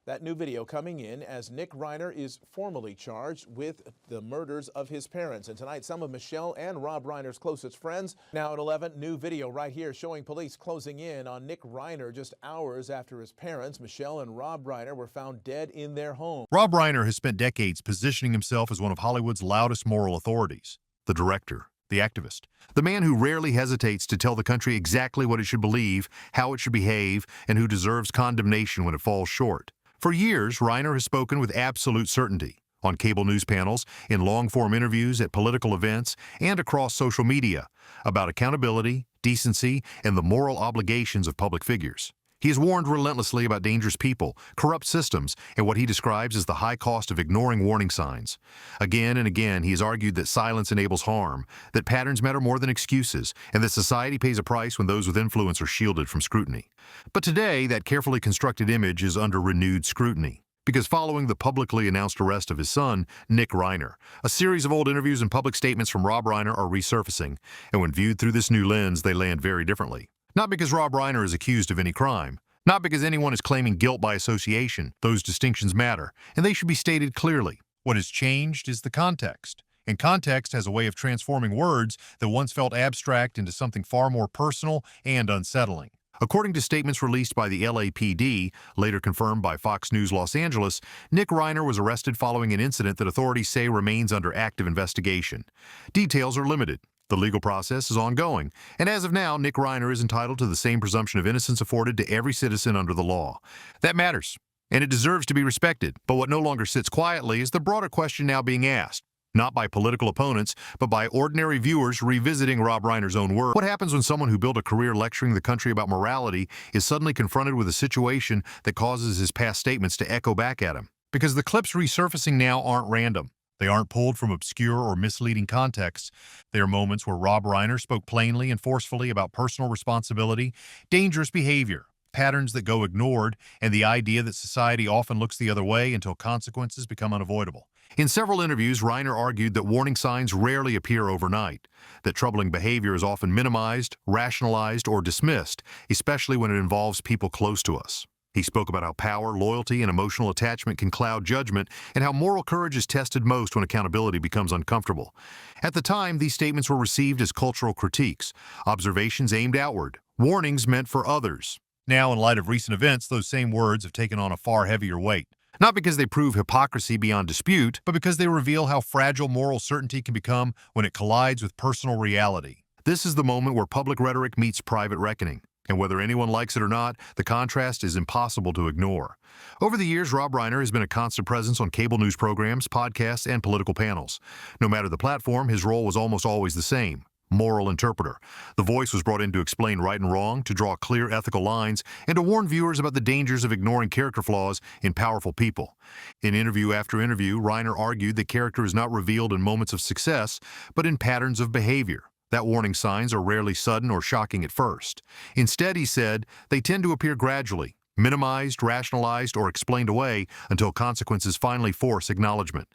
That new video coming in as Nick Reiner is formally charged with the murders of his parents. And tonight, some of Michelle and Rob Reiner's closest friends. Now at 11, new video right here showing police closing in on Nick Reiner just hours after his parents, Michelle and Rob Reiner, were found dead in their home. Rob Reiner has spent decades positioning himself as one of Hollywood's loudest moral authorities. The director, the activist, the man who rarely hesitates to tell the country exactly what it should believe, how it should behave, and who deserves condemnation when it falls short. For years, Reiner has spoken with absolute certainty on cable news panels, in long-form interviews at political events, and across social media about accountability, decency, and the moral obligations of public figures. He has warned relentlessly about dangerous people, corrupt systems, and what he describes as the high cost of ignoring warning signs. Again and again, he has argued that silence enables harm, that patterns matter more than excuses, and that society pays a price when those with influence are shielded from scrutiny. But today, that carefully constructed image is under renewed scrutiny. Because following the publicly announced arrest of his son, Nick Reiner, a series of old interviews and public statements from Rob Reiner are resurfacing, and when viewed through this new lens, they land very differently. Not because Rob Reiner is accused of any crime, not because anyone is claiming guilt by association. Those distinctions matter, and they should be stated clearly. What has changed is the context, and context has a way of transforming words that once felt abstract into something far more personal and unsettling. According to statements released by the LAPD, later confirmed by Fox News Los Angeles, Nick Reiner was arrested following an incident that authorities say remains under active investigation. Details are limited. The legal process is ongoing, and as of now, Nick Reiner is entitled to the same presumption of innocence afforded to every citizen under the law. That matters, and it deserves to be respected. But what no longer sits quietly is the broader question now being asked, not by political opponents, but by ordinary viewers revisiting Rob Reiner's own words. What happens when someone who built a career lecturing the country about morality is suddenly confronted with a situation that causes his past statements to echo back at him? Because the clips resurfacing now aren't random. They aren't pulled from obscure or misleading contexts. They are moments where Rob Reiner spoke plainly and forcefully about personal responsibility, dangerous behavior, patterns that go ignored, and the idea that society often looks the other way until consequences become unavoidable. In several interviews, Reiner argued that warning signs rarely appear overnight, that troubling behavior is often minimized, rationalized, or dismissed, especially when it involves people close to us. He spoke about how power, loyalty, and emotional attachment can cloud judgment, and how moral courage is tested most when accountability becomes uncomfortable. At the time, these statements were received as cultural critiques, observations aimed outward, warnings meant for others. Now, in light of recent events, those same words have taken on a far heavier weight. Not because they prove hypocrisy beyond dispute, but because they reveal how fragile moral certainty can become when it collides with personal reality. This is the moment where public rhetoric meets private reckoning. And whether anyone likes it or not, the contrast is impossible to ignore. Over the years, Rob Reiner has been a constant presence on cable news programs, podcasts, and political panels. No matter the platform, his role was almost always the same: moral interpreter. The voice was brought in to explain right and wrong, to draw clear ethical lines, and to warn viewers about the dangers of ignoring character flaws in powerful people. In interview after interview, Reiner argued that character is not revealed in moments of success, but in patterns of behavior. That warning signs are rarely sudden or shocking at first. Instead, he said, they tend to appear gradually, minimized, rationalized, or explained away until consequences finally force acknowledgement.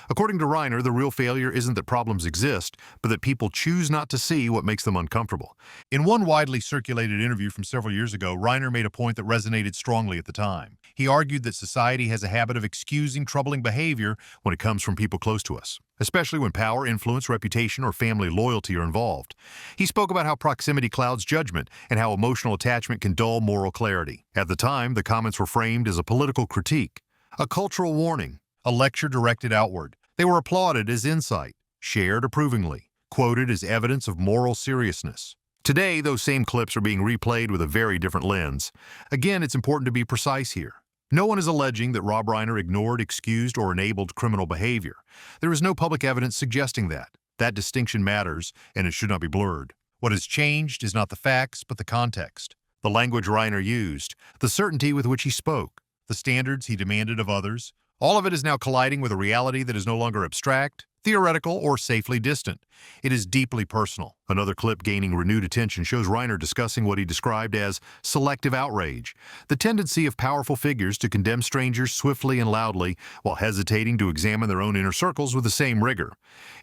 According to Reiner, the real failure isn't that problems exist, but that people choose not to see what makes them uncomfortable. In one widely circulated interview from several years ago, Reiner made a point that resonated strongly at the time. He argued that society has a habit of excusing troubling behavior when it comes from people close to us, especially when power, influence, reputation, or family loyalty are involved. He spoke about how proximity clouds judgment and how emotional attachment can dull moral clarity. At the time, the comments were framed as a political critique, a cultural warning, a lecture directed outward. They were applauded as insight, shared approvingly, quoted as evidence of moral seriousness. Today, those same clips are being replayed with a very different lens. Again, it's important to be precise here. No one is alleging that Rob Reiner ignored, excused, or enabled criminal behavior. There is no public evidence suggesting that. That distinction matters, and it should not be blurred. What has changed is not the facts, but the context. The language Reiner used, the certainty with which he spoke, the standards he demanded of others. All of it is now colliding with a reality that is no longer abstract, theoretical, or safely distant. It is deeply personal. Another clip gaining renewed attention shows Reiner discussing what he described as selective outrage, the tendency of powerful figures to condemn strangers swiftly and loudly while hesitating to examine their own inner circles with the same rigor.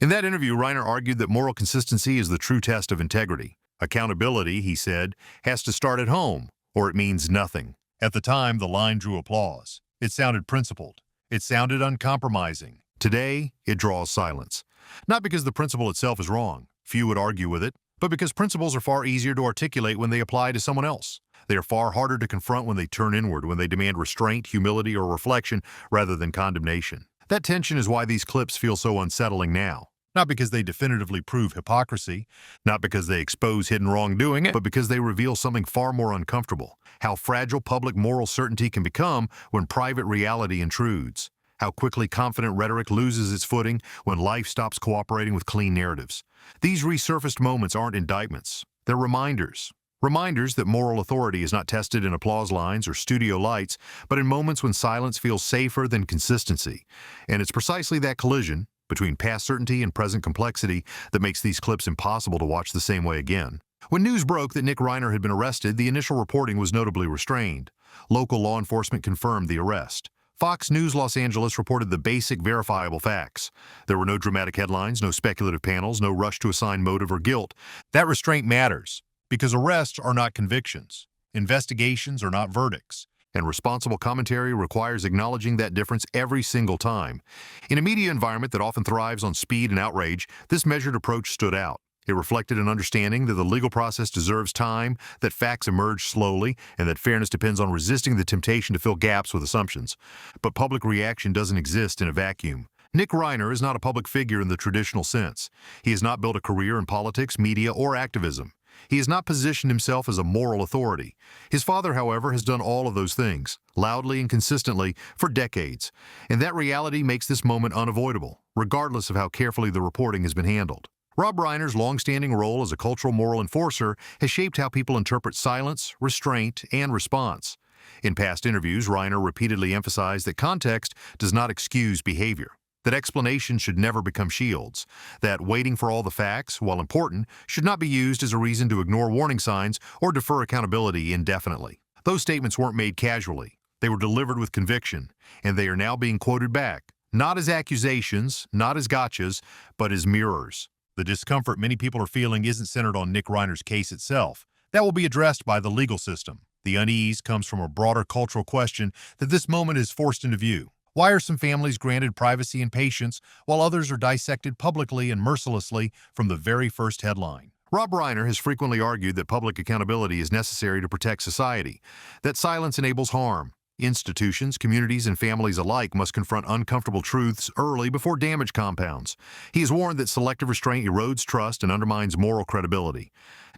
In that interview, Reiner argued that moral consistency is the true test of integrity. Accountability, he said, has to start at home, or it means nothing. At the time, the line drew applause. It sounded principled. It sounded uncompromising. Today, it draws silence. Not because the principle itself is wrong. Few would argue with it. But because principles are far easier to articulate when they apply to someone else. They are far harder to confront when they turn inward, when they demand restraint, humility, or reflection rather than condemnation. That tension is why these clips feel so unsettling now. Not because they definitively prove hypocrisy, not because they expose hidden wrongdoing, but because they reveal something far more uncomfortable. How fragile public moral certainty can become when private reality intrudes. How quickly confident rhetoric loses its footing when life stops cooperating with clean narratives. These resurfaced moments aren't indictments. They're reminders. Reminders that moral authority is not tested in applause lines or studio lights, but in moments when silence feels safer than consistency. And it's precisely that collision between past certainty and present complexity that makes these clips impossible to watch the same way again. When news broke that Nick Reiner had been arrested, the initial reporting was notably restrained. Local law enforcement confirmed the arrest. Fox News Los Angeles reported the basic verifiable facts. There were no dramatic headlines, no speculative panels, no rush to assign motive or guilt. That restraint matters, because arrests are not convictions. Investigations are not verdicts. And responsible commentary requires acknowledging that difference every single time. In a media environment that often thrives on speed and outrage, this measured approach stood out. It reflected an understanding that the legal process deserves time, that facts emerge slowly, and that fairness depends on resisting the temptation to fill gaps with assumptions. But public reaction doesn't exist in a vacuum. Nick Reiner is not a public figure in the traditional sense. He has not built a career in politics, media, or activism. He has not positioned himself as a moral authority. His father, however, has done all of those things, loudly and consistently, for decades. And that reality makes this moment unavoidable, regardless of how carefully the reporting has been handled. Rob Reiner's long-standing role as a cultural moral enforcer has shaped how people interpret silence, restraint, and response. In past interviews, Reiner repeatedly emphasized that context does not excuse behavior, that explanations should never become shields, that waiting for all the facts, while important, should not be used as a reason to ignore warning signs or defer accountability indefinitely. Those statements weren't made casually. They were delivered with conviction, and they are now being quoted back, not as accusations, not as gotchas, but as mirrors. The discomfort many people are feeling isn't centered on Nick Reiner's case itself. That will be addressed by the legal system. The unease comes from a broader cultural question that this moment is forced into view. Why are some families granted privacy and patience while others are dissected publicly and mercilessly from the very first headline? Rob Reiner has frequently argued that public accountability is necessary to protect society, that silence enables harm. Institutions, communities, and families alike must confront uncomfortable truths early before damage compounds. He has warned that selective restraint erodes trust and undermines moral credibility.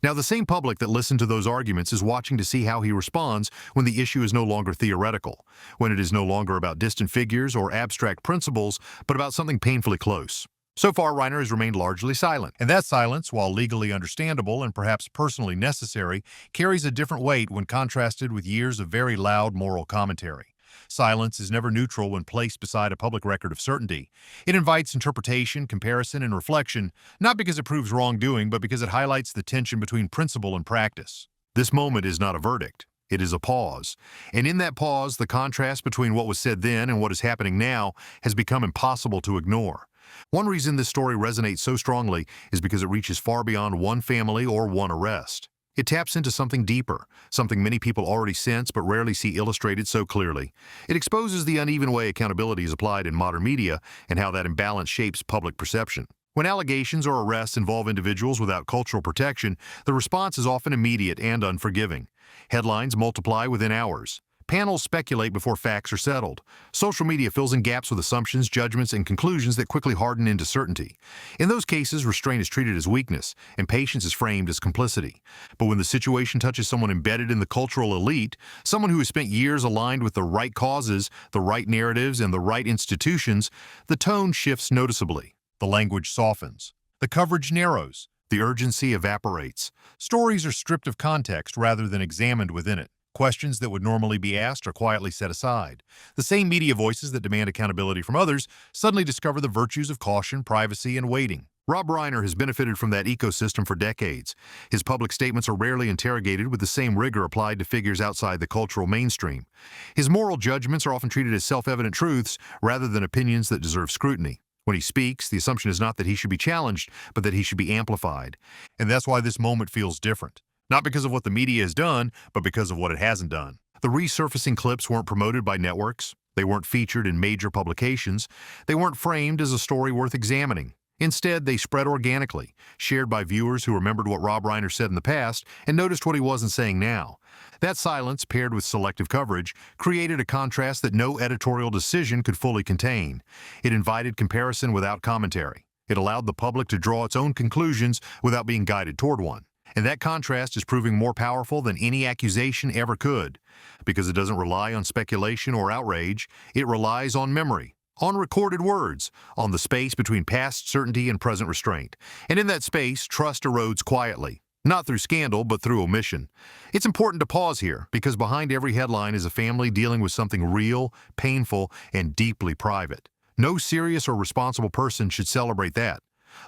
Now, the same public that listened to those arguments is watching to see how he responds when the issue is no longer theoretical, when it is no longer about distant figures or abstract principles, but about something painfully close. So far, Reiner has remained largely silent, and that silence, while legally understandable and perhaps personally necessary, carries a different weight when contrasted with years of very loud moral commentary. Silence is never neutral when placed beside a public record of certainty. It invites interpretation, comparison, and reflection, not because it proves wrongdoing, but because it highlights the tension between principle and practice. This moment is not a verdict. It is a pause. And in that pause, the contrast between what was said then and what is happening now has become impossible to ignore. One reason this story resonates so strongly is because it reaches far beyond one family or one arrest. It taps into something deeper, something many people already sense but rarely see illustrated so clearly. It exposes the uneven way accountability is applied in modern media and how that imbalance shapes public perception. When allegations or arrests involve individuals without cultural protection, the response is often immediate and unforgiving. Headlines multiply within hours. Panels speculate before facts are settled. Social media fills in gaps with assumptions, judgments, and conclusions that quickly harden into certainty. In those cases, restraint is treated as weakness, and patience is framed as complicity. But when the situation touches someone embedded in the cultural elite, someone who has spent years aligned with the right causes, the right narratives, and the right institutions, the tone shifts noticeably. The language softens. The coverage narrows. The urgency evaporates. Stories are stripped of context rather than examined within it. Questions that would normally be asked are quietly set aside. The same media voices that demand accountability from others suddenly discover the virtues of caution, privacy, and waiting. Rob Reiner has benefited from that ecosystem for decades. His public statements are rarely interrogated with the same rigor applied to figures outside the cultural mainstream. His moral judgments are often treated as self-evident truths rather than opinions that deserve scrutiny. When he speaks, the assumption is not that he should be challenged, but that he should be amplified. And that's why this moment feels different. Not because of what the media has done, but because of what it hasn't done. The resurfacing clips weren't promoted by networks. They weren't featured in major publications. They weren't framed as a story worth examining. Instead, they spread organically, shared by viewers who remembered what Rob Reiner said in the past and noticed what he wasn't saying now. That silence, paired with selective coverage, created a contrast that no editorial decision could fully contain. It invited comparison without commentary. It allowed the public to draw its own conclusions without being guided toward one. And that contrast is proving more powerful than any accusation ever could, because it doesn't rely on speculation or outrage. It relies on memory, on recorded words, on the space between past certainty and present restraint. And in that space, trust erodes quietly, not through scandal, but through omission. It's important to pause here, because behind every headline is a family dealing with something real, painful, and deeply private. No serious or responsible person should celebrate that.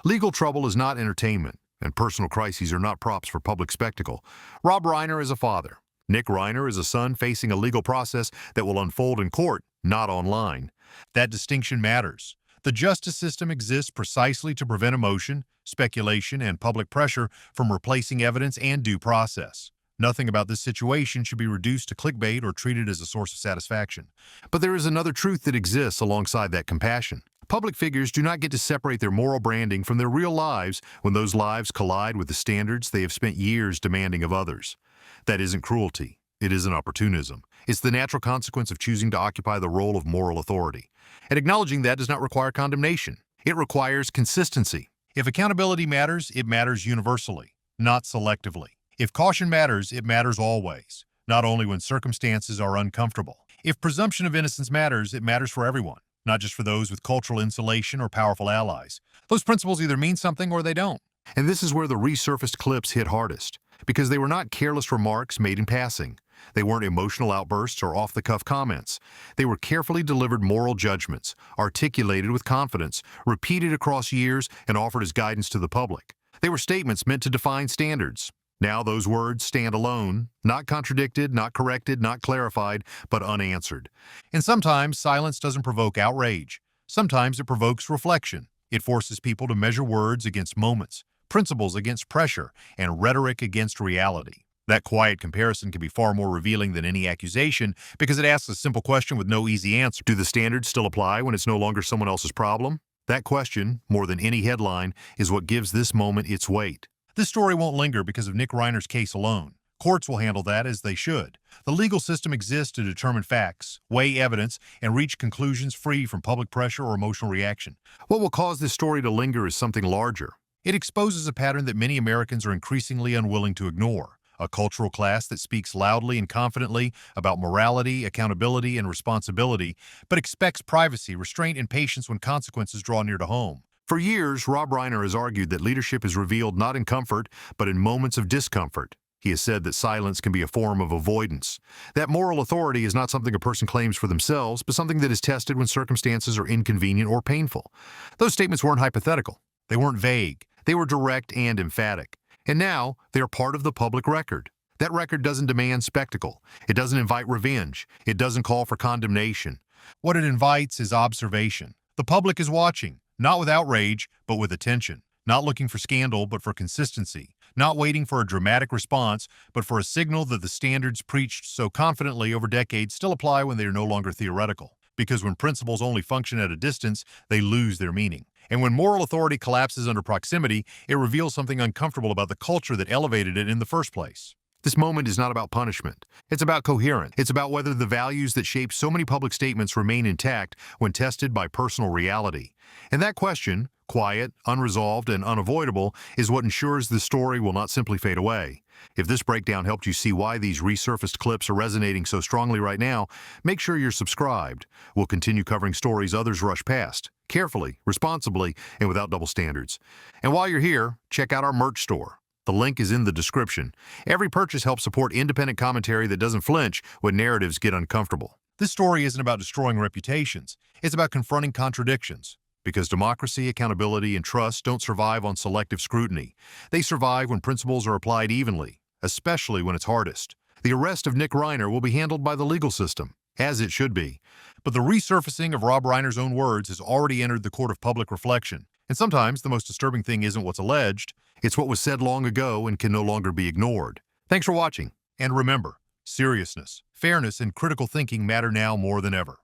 Legal trouble is not entertainment, and personal crises are not props for public spectacle. Rob Reiner is a father. Nick Reiner is a son facing a legal process that will unfold in court, not online. That distinction matters. The justice system exists precisely to prevent emotion, speculation, and public pressure from replacing evidence and due process. Nothing about this situation should be reduced to clickbait or treated as a source of satisfaction. But there is another truth that exists alongside that compassion. Public figures do not get to separate their moral branding from their real lives when those lives collide with the standards they have spent years demanding of others. That isn't cruelty. It isn't opportunism. It's the natural consequence of choosing to occupy the role of moral authority. And acknowledging that does not require condemnation. It requires consistency. If accountability matters, it matters universally, not selectively. If caution matters, it matters always, not only when circumstances are uncomfortable. If presumption of innocence matters, it matters for everyone, not just for those with cultural insulation or powerful allies. Those principles either mean something or they don't. And this is where the resurfaced clips hit hardest, because they were not careless remarks made in passing. They weren't emotional outbursts or off-the-cuff comments. They were carefully delivered moral judgments, articulated with confidence, repeated across years, and offered as guidance to the public. They were statements meant to define standards. Now those words stand alone, not contradicted, not corrected, not clarified, but unanswered. And sometimes silence doesn't provoke outrage. Sometimes it provokes reflection. It forces people to measure words against moments, principles against pressure, and rhetoric against reality. That quiet comparison can be far more revealing than any accusation because it asks a simple question with no easy answer. Do the standards still apply when it's no longer someone else's problem? That question, more than any headline, is what gives this moment its weight. This story won't linger because of Nick Reiner's case alone. Courts will handle that as they should. The legal system exists to determine facts, weigh evidence, and reach conclusions free from public pressure or emotional reaction. What will cause this story to linger is something larger. It exposes a pattern that many Americans are increasingly unwilling to ignore. A cultural class that speaks loudly and confidently about morality, accountability, and responsibility, but expects privacy, restraint, and patience when consequences draw near to home. For years, Rob Reiner has argued that leadership is revealed not in comfort, but in moments of discomfort. He has said that silence can be a form of avoidance. That moral authority is not something a person claims for themselves, but something that is tested when circumstances are inconvenient or painful. Those statements weren't hypothetical. They weren't vague. They were direct and emphatic. And now, they are part of the public record. That record doesn't demand spectacle. It doesn't invite revenge. It doesn't call for condemnation. What it invites is observation. The public is watching, not with outrage, but with attention. Not looking for scandal, but for consistency. Not waiting for a dramatic response, but for a signal that the standards preached so confidently over decades still apply when they are no longer theoretical. Because when principles only function at a distance, they lose their meaning. And when moral authority collapses under proximity, it reveals something uncomfortable about the culture that elevated it in the first place. This moment is not about punishment. It's about coherence. It's about whether the values that shape so many public statements remain intact when tested by personal reality. And that question, quiet, unresolved, and unavoidable, is what ensures this story will not simply fade away. If this breakdown helped you see why these resurfaced clips are resonating so strongly right now, make sure you're subscribed. We'll continue covering stories others rush past, carefully, responsibly, and without double standards. And while you're here, check out our merch store. The link is in the description. Every purchase helps support independent commentary that doesn't flinch when narratives get uncomfortable. This story isn't about destroying reputations. It's about confronting contradictions. Because democracy, accountability, and trust don't survive on selective scrutiny. They survive when principles are applied evenly, especially when it's hardest. The arrest of Nick Reiner will be handled by the legal system, as it should be. But the resurfacing of Rob Reiner's own words has already entered the court of public reflection. And sometimes the most disturbing thing isn't what's alleged, it's what was said long ago and can no longer be ignored. Thanks for watching, and remember, seriousness, fairness, and critical thinking matter now more than ever.